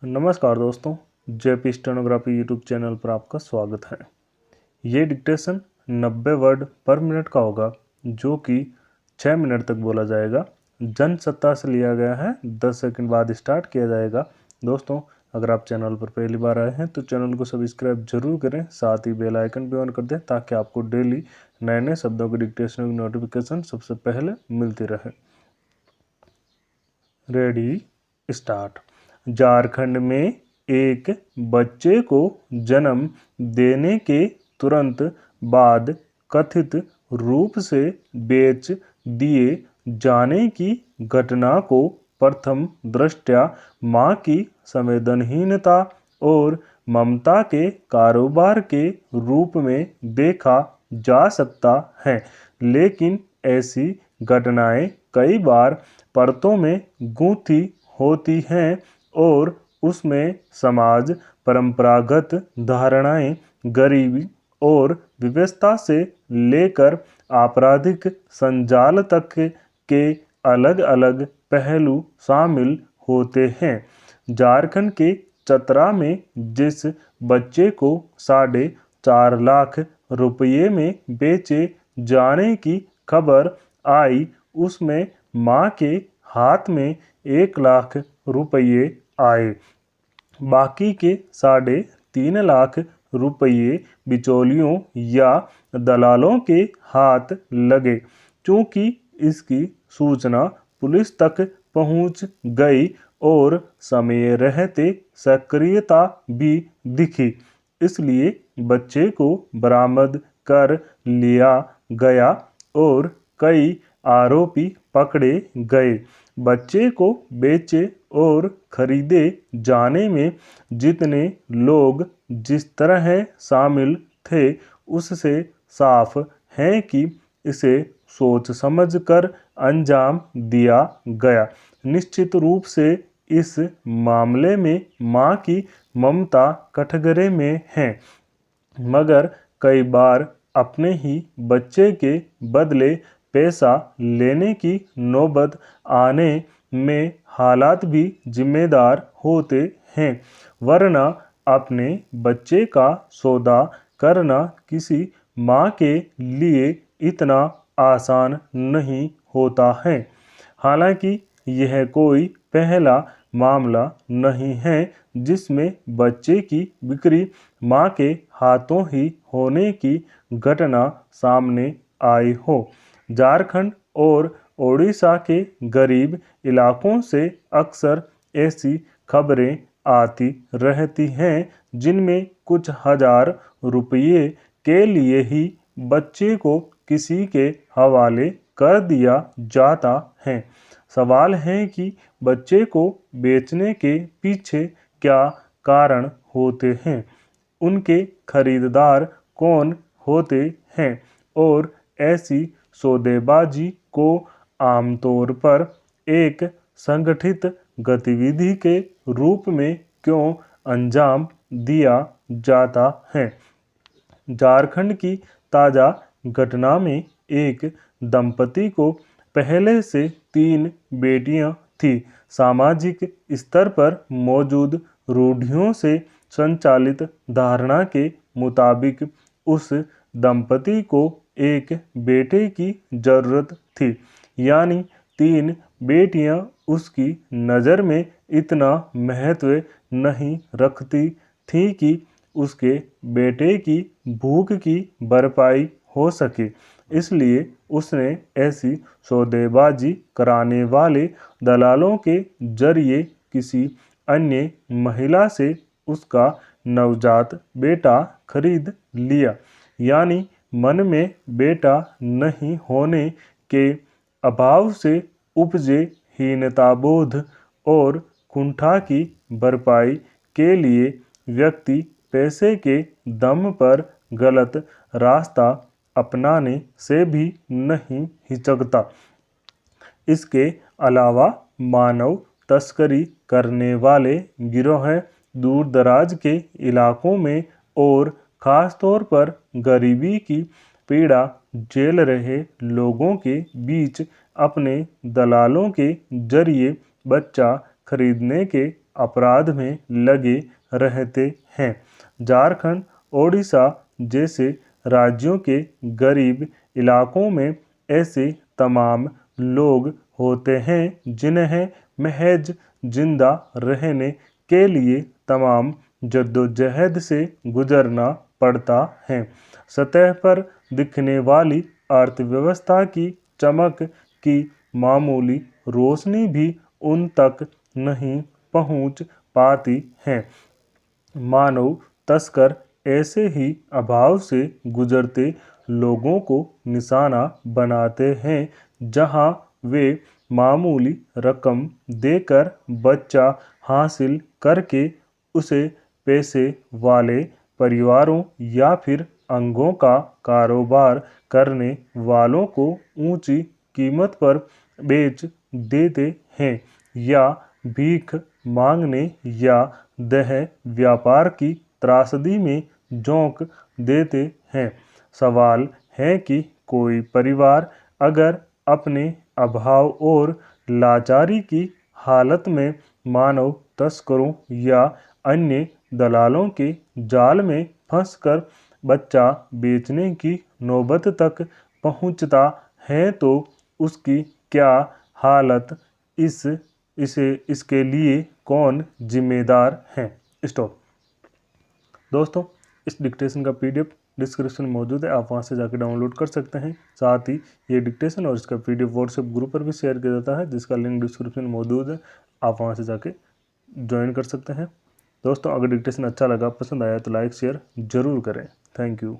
नमस्कार दोस्तों, JP stenography YouTube channel पर आपका स्वागत है। ये डिक्टेशन 90 वर्ड पर मिनट का होगा, जो कि 6 मिनट तक बोला जाएगा। जनसत्ता से लिया गया है। 10 सेकंड बाद स्टार्ट किया जाएगा। दोस्तों, अगर आप चैनल पर पहली बार आए हैं तो चैनल को सब्सक्राइब जरूर करें, साथ ही बेल आइकन भी ऑन कर दें ताकि आपको डेली नए नए शब्दों के डिक्टेशन की नोटिफिकेशन सबसे पहले मिलती रहे। Ready, start. झारखंड में एक बच्चे को जन्म देने के तुरंत बाद कथित रूप से बेच दिए जाने की घटना को प्रथम दृष्टया मां की संवेदनहीनता और ममता के कारोबार के रूप में देखा जा सकता है, लेकिन ऐसी घटनाएं कई बार परतों में गूंथी होती हैं और उसमें समाज, परंपरागत धारणाएं, गरीबी और विवशता से लेकर आपराधिक संजाल तक के अलग अलग पहलू शामिल होते हैं। झारखंड के चतरा में जिस बच्चे को 4.5 लाख रुपये में बेचे जाने की खबर आई, उसमें मां के हाथ में 1 लाख रुपये आए। बाकी के 3.5 लाख रुपये बिचौलियों या दलालों के हाथ लगे। चूंकि इसकी सूचना पुलिस तक पहुंच गई और समय रहते सक्रियता भी दिखी, इसलिए बच्चे को बरामद कर लिया गया और कई आरोपी पकड़े गए। बच्चे को बेचे और खरीदे जाने में जितने लोग जिस तरह शामिल थे, उससे साफ है कि इसे सोच समझकर अंजाम दिया गया। निश्चित रूप से इस मामले में मां की ममता कठघरे में है, मगर कई बार अपने ही बच्चे के बदले पैसा लेने की नौबत आने में हालात भी जिम्मेदार होते हैं, वरना अपने बच्चे का सौदा करना किसी माँ के लिए इतना आसान नहीं होता है। हालांकि यह कोई पहला मामला नहीं है जिसमें बच्चे की बिक्री मां के हाथों ही होने की घटना सामने आई हो। झारखंड और ओडिशा के गरीब इलाकों से अक्सर ऐसी खबरें आती रहती हैं जिनमें कुछ हजार रुपये के लिए ही बच्चे को किसी के हवाले कर दिया जाता है। सवाल है कि बच्चे को बेचने के पीछे क्या कारण होते हैं, उनके खरीदार कौन होते हैं और ऐसी सौदेबाजी को आमतौर पर एक संगठित गतिविधि के रूप में क्यों अंजाम दिया जाता है। झारखंड की ताज़ा घटना में एक दंपति को पहले से 3 बेटियां थीं। सामाजिक स्तर पर मौजूद रूढ़ियों से संचालित धारणा के मुताबिक उस दंपति को एक बेटे की जरूरत थी, यानी 3 बेटियां उसकी नज़र में इतना महत्व नहीं रखती थी कि उसके बेटे की भूख की भरपाई हो सके, इसलिए उसने ऐसी सौदेबाजी कराने वाले दलालों के जरिए किसी अन्य महिला से उसका नवजात बेटा खरीद लिया। यानी मन में बेटा नहीं होने के अभाव से उपजे हीनताबोध और कुंठा की भरपाई के लिए व्यक्ति पैसे के दम पर गलत रास्ता अपनाने से भी नहीं हिचकता। इसके अलावा मानव तस्करी करने वाले गिरोह दूर दराज के इलाकों में और ख़ास तौर पर गरीबी की पीड़ा झेल रहे लोगों के बीच अपने दलालों के जरिए बच्चा खरीदने के अपराध में लगे रहते हैं। झारखंड, ओडिशा जैसे राज्यों के गरीब इलाकों में ऐसे तमाम लोग होते हैं जिन्हें महज जिंदा रहने के लिए तमाम जद्दोजहद से गुजरना पड़ता है। सतह पर दिखने वाली अर्थव्यवस्था की चमक की मामूली रोशनी भी उन तक नहीं पहुंच पाती है। मानव तस्कर ऐसे ही अभाव से गुजरते लोगों को निशाना बनाते हैं, जहां वे मामूली रकम देकर बच्चा हासिल करके उसे पैसे वाले परिवारों या फिर अंगों का कारोबार करने वालों को ऊंची कीमत पर बेच देते हैं या भीख मांगने या देह व्यापार की त्रासदी में झोंक देते हैं। सवाल है कि कोई परिवार अगर अपने अभाव और लाचारी की हालत में मानव तस्करों या अन्य दलालों के जाल में फंसकर बच्चा बेचने की नौबत तक पहुंचता है तो उसकी क्या हालत इसके लिए कौन जिम्मेदार है। स्टॉप। दोस्तों, इस डिक्टेशन का पीडीएफ डिस्क्रिप्शन में मौजूद है, आप वहां से जाकर डाउनलोड कर सकते हैं। साथ ही ये डिक्टेशन और इसका पीडीएफ व्हाट्सएप ग्रुप पर भी शेयर किया जाता है, जिसका लिंक डिस्क्रिप्शन में मौजूद है, आप वहां से जाके ज्वाइन कर सकते हैं। दोस्तों, अगर डिक्टेशन अच्छा लगा, पसंद आया तो लाइक शेयर जरूर करें। Thank you.